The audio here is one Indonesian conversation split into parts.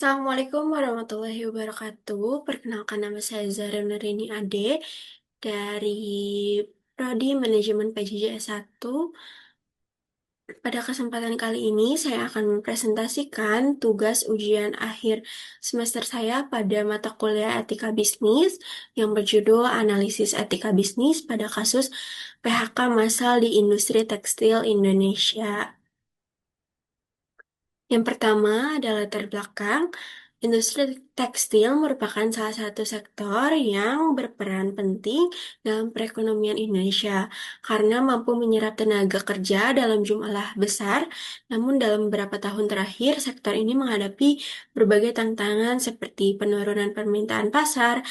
Assalamualaikum warahmatullahi wabarakatuh. Perkenalkan nama saya Zara Nurini Ade dari Prodi Manajemen PJJ S1. Pada kesempatan kali ini saya akan mempresentasikan tugas ujian akhir semester saya pada mata kuliah Etika Bisnis yang berjudul Analisis Etika Bisnis pada kasus PHK massal di industri tekstil Indonesia. Yang pertama adalah latar belakang. Industri tekstil merupakan salah satu sektor yang berperan penting dalam perekonomian Indonesia karena mampu menyerap tenaga kerja dalam jumlah besar. Namun dalam beberapa tahun terakhir, sektor ini menghadapi berbagai tantangan seperti penurunan permintaan pasar,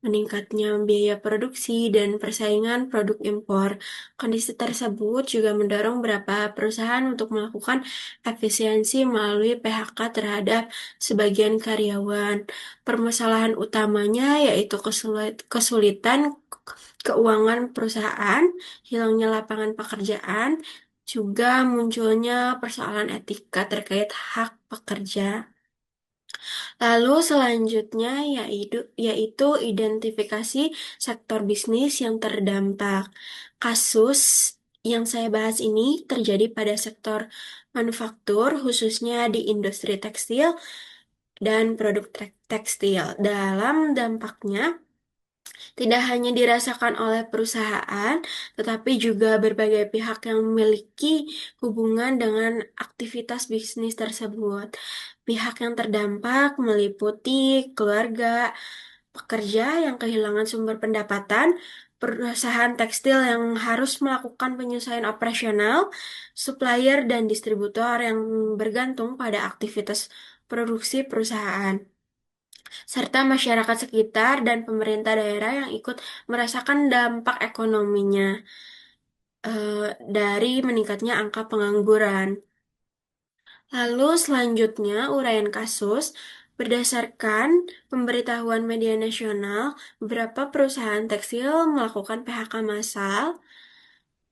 meningkatnya biaya produksi, dan persaingan produk impor. Kondisi tersebut juga mendorong beberapa perusahaan untuk melakukan efisiensi melalui PHK terhadap sebagian karyawan. Permasalahan utamanya yaitu kesulitan keuangan perusahaan, hilangnya lapangan pekerjaan, juga munculnya persoalan etika terkait hak pekerja. Lalu selanjutnya yaitu identifikasi sektor bisnis yang terdampak. Kasus yang saya bahas ini terjadi pada sektor manufaktur, khususnya di industri tekstil dan produk tekstil. Dalam dampaknya, tidak hanya dirasakan oleh perusahaan, tetapi juga berbagai pihak yang memiliki hubungan dengan aktivitas bisnis tersebut. Pihak yang terdampak meliputi keluarga, pekerja yang kehilangan sumber pendapatan, perusahaan tekstil yang harus melakukan penyesuaian operasional, supplier dan distributor yang bergantung pada aktivitas produksi perusahaan, serta masyarakat sekitar dan pemerintah daerah yang ikut merasakan dampak ekonominya dari meningkatnya angka pengangguran. Lalu selanjutnya uraian kasus. Berdasarkan pemberitahuan media nasional, beberapa perusahaan tekstil melakukan PHK massal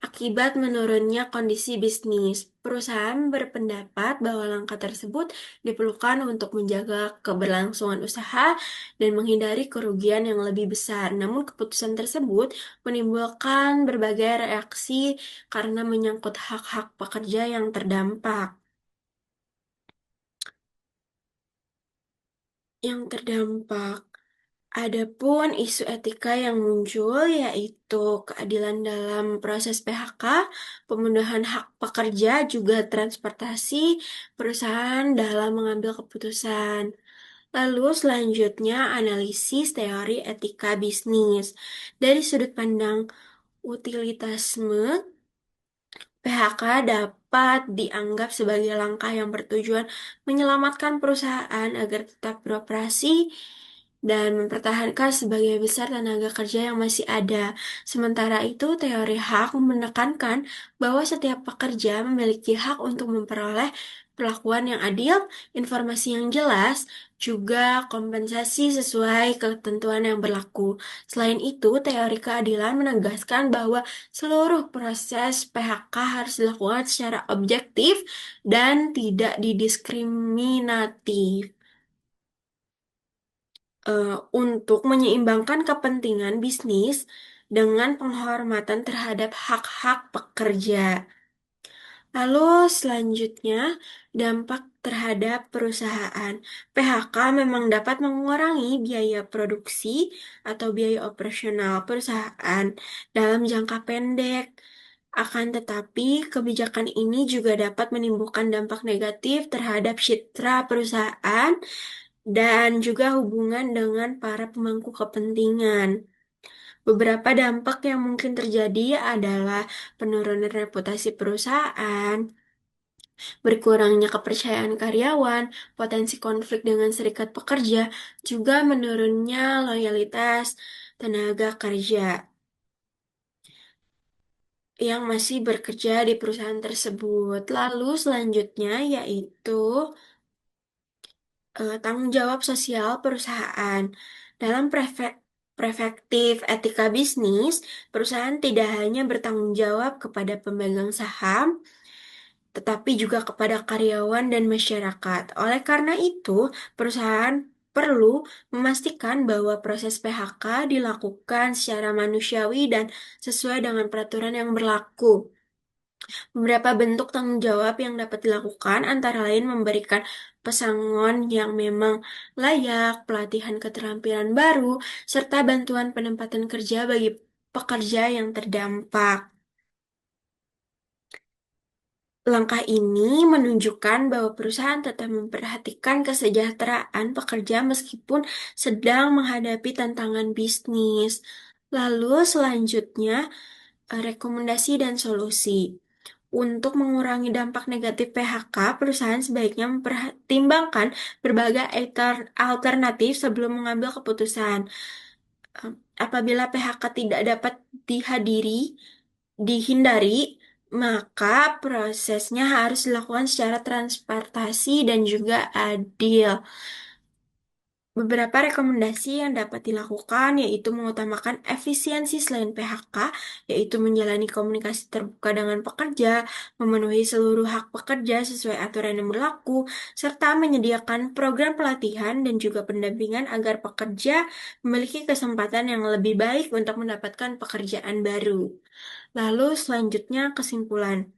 akibat menurunnya kondisi bisnis. Perusahaan berpendapat bahwa langkah tersebut diperlukan untuk menjaga keberlangsungan usaha dan menghindari kerugian yang lebih besar. Namun keputusan tersebut menimbulkan berbagai reaksi karena menyangkut hak-hak pekerja yang terdampak. Yang terdampak. Adapun isu etika yang muncul yaitu keadilan dalam proses PHK, pemenuhan hak pekerja, juga transportasi perusahaan dalam mengambil keputusan. Lalu selanjutnya analisis teori etika bisnis. Dari sudut pandang utilitasme, PHK dapat dianggap sebagai langkah yang bertujuan menyelamatkan perusahaan agar tetap beroperasi dan mempertahankan sebagai besar tenaga kerja yang masih ada. Sementara itu, teori hak menekankan bahwa setiap pekerja memiliki hak untuk memperoleh perlakuan yang adil, informasi yang jelas, juga kompensasi sesuai ketentuan yang berlaku. Selain itu, teori keadilan menegaskan bahwa seluruh proses PHK harus dilakukan secara objektif dan tidak didiskriminatif untuk menyeimbangkan kepentingan bisnis dengan penghormatan terhadap hak-hak pekerja. Lalu selanjutnya, dampak terhadap perusahaan. PHK memang dapat mengurangi biaya produksi atau biaya operasional perusahaan dalam jangka pendek. Akan tetapi, kebijakan ini juga dapat menimbulkan dampak negatif terhadap citra perusahaan dan juga hubungan dengan para pemangku kepentingan. Beberapa dampak yang mungkin terjadi adalah penurunan reputasi perusahaan, berkurangnya kepercayaan karyawan, potensi konflik dengan serikat pekerja, juga menurunnya loyalitas tenaga kerja yang masih bekerja di perusahaan tersebut. Lalu selanjutnya yaitu tanggung jawab sosial perusahaan. Dalam perspektif etika bisnis, perusahaan tidak hanya bertanggung jawab kepada pemegang saham, tetapi juga kepada karyawan dan masyarakat. Oleh karena itu, perusahaan perlu memastikan bahwa proses PHK dilakukan secara manusiawi dan sesuai dengan peraturan yang berlaku. Beberapa bentuk tanggung jawab yang dapat dilakukan antara lain memberikan pesangon yang memang layak, pelatihan keterampilan baru, serta bantuan penempatan kerja bagi pekerja yang terdampak. Langkah ini menunjukkan bahwa perusahaan tetap memperhatikan kesejahteraan pekerja meskipun sedang menghadapi tantangan bisnis. Lalu selanjutnya, rekomendasi dan solusi. Untuk mengurangi dampak negatif PHK, perusahaan sebaiknya mempertimbangkan berbagai alternatif sebelum mengambil keputusan. Apabila PHK tidak dapat dihindari, maka prosesnya harus dilakukan secara transparansi dan juga adil. Beberapa rekomendasi yang dapat dilakukan yaitu mengutamakan efisiensi selain PHK, yaitu menjalani komunikasi terbuka dengan pekerja, memenuhi seluruh hak pekerja sesuai aturan yang berlaku, serta menyediakan program pelatihan dan juga pendampingan agar pekerja memiliki kesempatan yang lebih baik untuk mendapatkan pekerjaan baru. Lalu selanjutnya kesimpulan.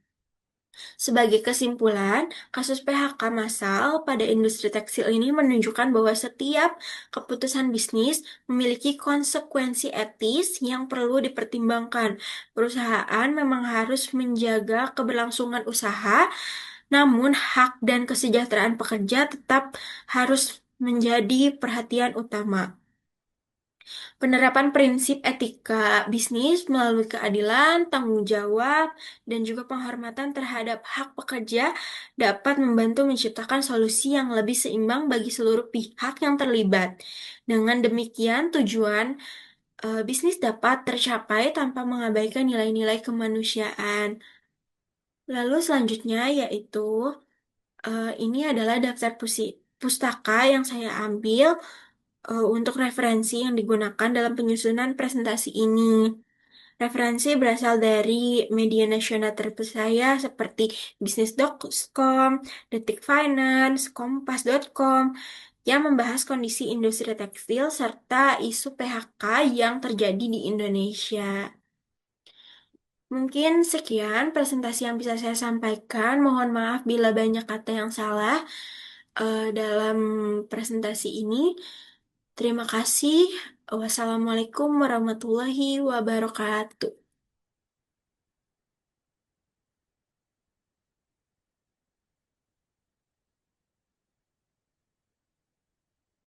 Sebagai kesimpulan, kasus PHK massal pada industri tekstil ini menunjukkan bahwa setiap keputusan bisnis memiliki konsekuensi etis yang perlu dipertimbangkan. Perusahaan memang harus menjaga keberlangsungan usaha, namun hak dan kesejahteraan pekerja tetap harus menjadi perhatian utama. Penerapan prinsip etika bisnis melalui keadilan, tanggung jawab, dan juga penghormatan terhadap hak pekerja dapat membantu menciptakan solusi yang lebih seimbang bagi seluruh pihak yang terlibat. Dengan demikian, tujuan bisnis dapat tercapai tanpa mengabaikan nilai-nilai kemanusiaan. Lalu selanjutnya yaitu ini adalah daftar pustaka yang saya ambil untuk referensi yang digunakan dalam penyusunan presentasi ini. Referensi berasal dari media nasional terpercaya seperti bisnis.com, Detik Finance, Kompas.com, yang membahas kondisi industri tekstil serta isu PHK yang terjadi di Indonesia. Mungkin sekian presentasi yang bisa saya sampaikan. Mohon maaf bila banyak kata yang salah dalam presentasi ini. Terima kasih. Wassalamualaikum warahmatullahi wabarakatuh.